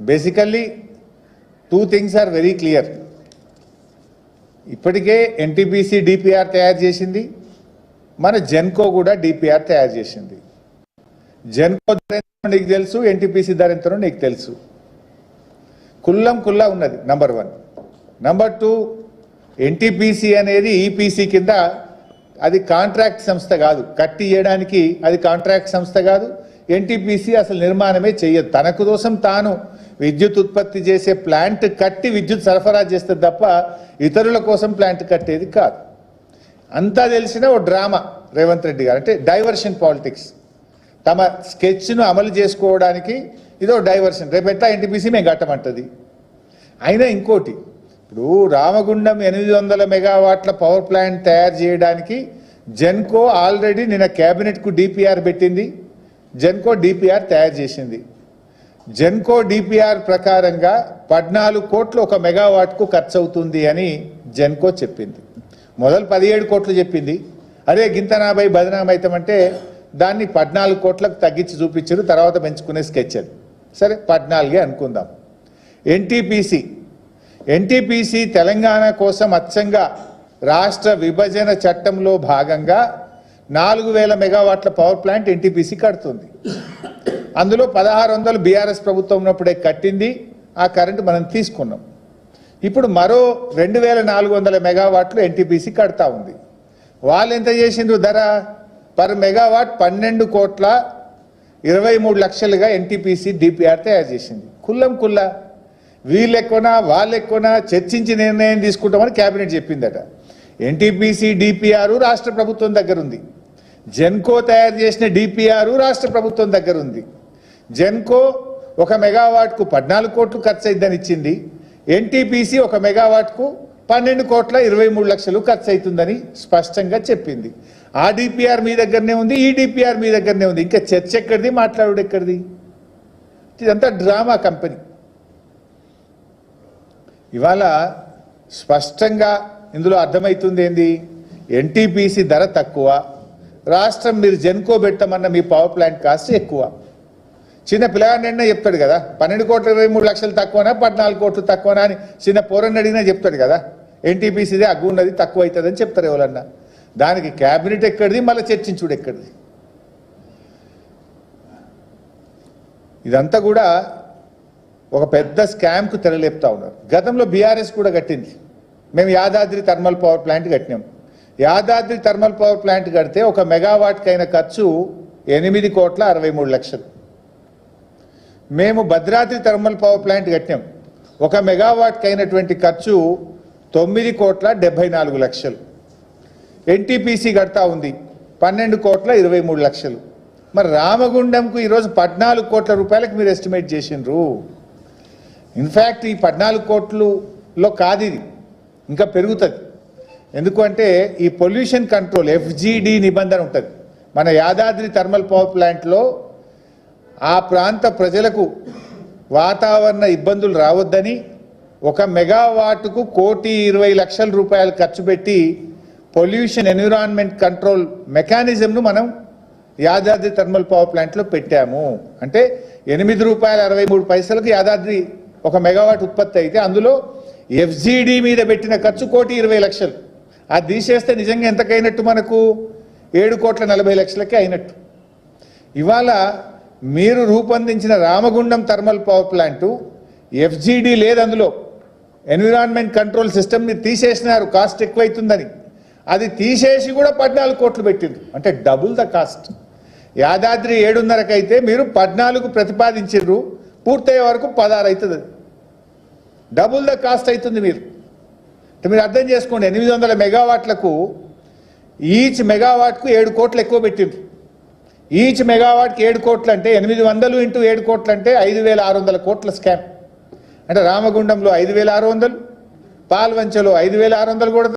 Basically two things are very clear. ఇప్పటికే NTPC DPR తయారు చేసింది, మన జెన్కో కూడా డిపిఆర్ తయారు చేసింది. జెన్కో ధర ఎంతనో నీకు తెలుసు, ఎన్టీపీసీ ధర ఎంతనో నీకు తెలుసు. కుల్లా ఉన్నది నంబర్ 1. నంబర్ 2, ఎన్టీపీసీ అనేది ఈపీసీ కింద, అది కాంట్రాక్ట్ సంస్థ కాదు, కట్టి ఇవ్వడానికి అది కాంట్రాక్ట్ సంస్థ కాదు. ఎన్టీపీసీ అసలు నిర్మాణమే చేయదు, తనకు కోసం తాను విద్యుత్ ఉత్పత్తి చేసే ప్లాంట్ కట్టి విద్యుత్ సరఫరా చేస్తుంది తప్ప ఇతరుల కోసం ప్లాంట్ కట్టేది కాదు. అంతా తెలిసిన ఓ డ్రామా రేవంత్ రెడ్డి గారు, అంటే డైవర్షన్ పాలిటిక్స్. తమ స్కెచ్ను అమలు చేసుకోవడానికి ఇదో డైవర్షన్. రేపు ఎట్లా ఎన్టీపీసీ మేము కట్టమంటుంది. అయినా ఇంకోటి, ఇప్పుడు రామగుండం 800 మెగావాట్ల పవర్ ప్లాంట్ తయారు చేయడానికి జెన్కో ఆల్రెడీ నిన్న క్యాబినెట్కు డిపిఆర్ పెట్టింది. జెన్కో డిపిఆర్ తయారు చేసింది. జెన్కో డిపిఆర్ ప్రకారంగా 14 కోట్లు 1 మెగావాట్కు ఖర్చు అవుతుంది అని జెన్కో చెప్పింది. మొదలు 17 కోట్లు చెప్పింది. అదే గింతనాభై బదనామైతామంటే దాన్ని 14 కోట్లకు తగ్గించి చూపించారు. తర్వాత పెంచుకునే స్కెచ్ అది. సరే 14 అనుకుందాం. ఎన్టీపీసీ తెలంగాణ కోసం అచ్చంగా రాష్ట్ర విభజన చట్టంలో భాగంగా 4000 మెగావాట్ల పవర్ ప్లాంట్ ఎన్టీపీసీ కడుతుంది. అందులో 1600 బీఆర్ఎస్ ప్రభుత్వం ఉన్నప్పుడే కట్టింది. ఆ కరెంటు మనం తీసుకున్నాం. ఇప్పుడు మరో 2400 మెగావాట్లు ఎన్టీపీసీ కడతా ఉంది. వాళ్ళు ఎంత చేసిండ్రు ధర? పర్ మెగావాట్ 12 కోట్ల 23 లక్షలుగా ఎన్టీపీసీ డిపిఆర్ తయారు చేసింది. కుల్లా వీళ్ళు ఎక్కువనా వాళ్ళు ఎక్కువనా చర్చించి నిర్ణయం తీసుకుంటామని క్యాబినెట్ చెప్పిందట. ఎన్టీపీసీ డిపిఆర్ రాష్ట్ర ప్రభుత్వం దగ్గర ఉంది. జెన్కో తయారు చేసిన డిపిఆర్ రాష్ట్ర ప్రభుత్వం దగ్గర ఉంది. జెన్కో 1 మెగావాట్కు 14 కోట్లు ఖర్చు అయిద్దని ఇచ్చింది. ఎన్టీపీసీ 1 మెగావాట్కు 12 కోట్ల 23 లక్షలు ఖర్చు అవుతుందని స్పష్టంగా చెప్పింది. ఆ డిపిఆర్ మీ దగ్గరనే ఉంది, ఈ డిపిఆర్ మీ దగ్గరనే ఉంది. ఇంకా చర్చ ఎక్కడిది, మాట్లాడు ఎక్కడిది? ఇదంతా డ్రామా కంపెనీ. ఇవాళ స్పష్టంగా ఇందులో అర్థమవుతుంది ఏంది? ఎన్టీపీసీ ధర తక్కువ, రాష్ట్రం మీరు జెన్కో పెట్టమన్న మీ పవర్ ప్లాంట్ కాస్ట్ ఎక్కువ. చిన్న పిల్లగాడినైనా చెప్తాడు కదా, 12 కోట్ల 23 లక్షలు తక్కువనా 14 కోట్లు తక్కువనా అని చిన్న పోరని అడిగినా చెప్తాడు కదా. ఎన్టీపీసీదే అగ్గు ఉన్నది, తక్కువ అవుతుందని చెప్తారు ఎవరన్నా. దానికి క్యాబినెట్ ఎక్కడిది, మళ్ళీ చర్చించుడు ఎక్కడిది? ఇదంతా కూడా ఒక పెద్ద స్కామ్కు తెరలేపుతా ఉన్నారు. గతంలో బీఆర్ఎస్ కూడా కట్టింది. మేము యాదాద్రి థర్మల్ పవర్ ప్లాంట్ కట్టినాం. యాదాద్రి థర్మల్ పవర్ ప్లాంట్ కడితే 1 మెగావాట్కి అయిన ఖర్చు 8 కోట్ల 63 లక్షలు. మేము భద్రాద్రి థర్మల్ పవర్ ప్లాంట్ కట్టినాం. 1 మెగావాట్కి అయినటువంటి ఖర్చు 9 కోట్ల 74 లక్షలు. ఎన్టీపీసీ కడతా ఉంది 12 కోట్ల 23 లక్షలు. మరి రామగుండంకు ఈరోజు 14 కోట్ల రూపాయలకు మీరు ఎస్టిమేట్ చేసిండ్రు. ఇన్ఫ్యాక్ట్ ఈ 14 కోట్లలో కాదు, ఇది ఇంకా పెరుగుతుంది. ఎందుకంటే ఈ పొల్యూషన్ కంట్రోల్ FGD నిబంధన ఉంటుంది. మన యాదాద్రి థర్మల్ పవర్ ప్లాంట్లో ఆ ప్రాంత ప్రజలకు వాతావరణ ఇబ్బందులు రావద్దని 1 మెగావాట్కు 1,20,00,000 రూపాయలు ఖర్చు పెట్టి పొల్యూషన్ ఎన్విరాన్మెంట్ కంట్రోల్ మెకానిజంను మనం యాదాద్రి థర్మల్ పవర్ ప్లాంట్లో పెట్టాము. అంటే ₹8.63 యాదాద్రి 1 మెగావాట్ ఉత్పత్తి అయితే అందులో FGD మీద పెట్టిన ఖర్చు 1,20,00,000. అది తీసేస్తే నిజంగా ఎంతకైనట్టు? మనకు 7,40,00,000కే అయినట్టు. ఇవాళ మీరు రూపొందించిన Ramagundam thermal power plant FGD లేదు, అందులో ఎన్విరాన్మెంట్ కంట్రోల్ సిస్టమ్ని తీసేసినారు కాస్ట్ ఎక్కువైతుందని. అది తీసేసి కూడా 14 కోట్లు పెట్టిండ్రు, అంటే డబుల్ ద కాస్ట్. యాదాద్రి 7.5 అయితే మీరు 14 ప్రతిపాదించారు, పూర్తయ్యే వరకు 16 అవుతుంది. డబుల్ ద కాస్ట్ అవుతుంది. మీరు అర్థం చేసుకోండి. 800 మెగావాట్లకు ఈచ్ మెగావాట్కు 7 కోట్లు ఎక్కువ పెట్టిండ్రు. ఈచ్ మెగావాట్కి 7 కోట్లు అంటే 800 ఇంటూ 7 కోట్లు అంటే 5,600 కోట్ల స్కామ్. అంటే రామగుండంలో 5,600, పాల్వంచలో 5,600 కూడా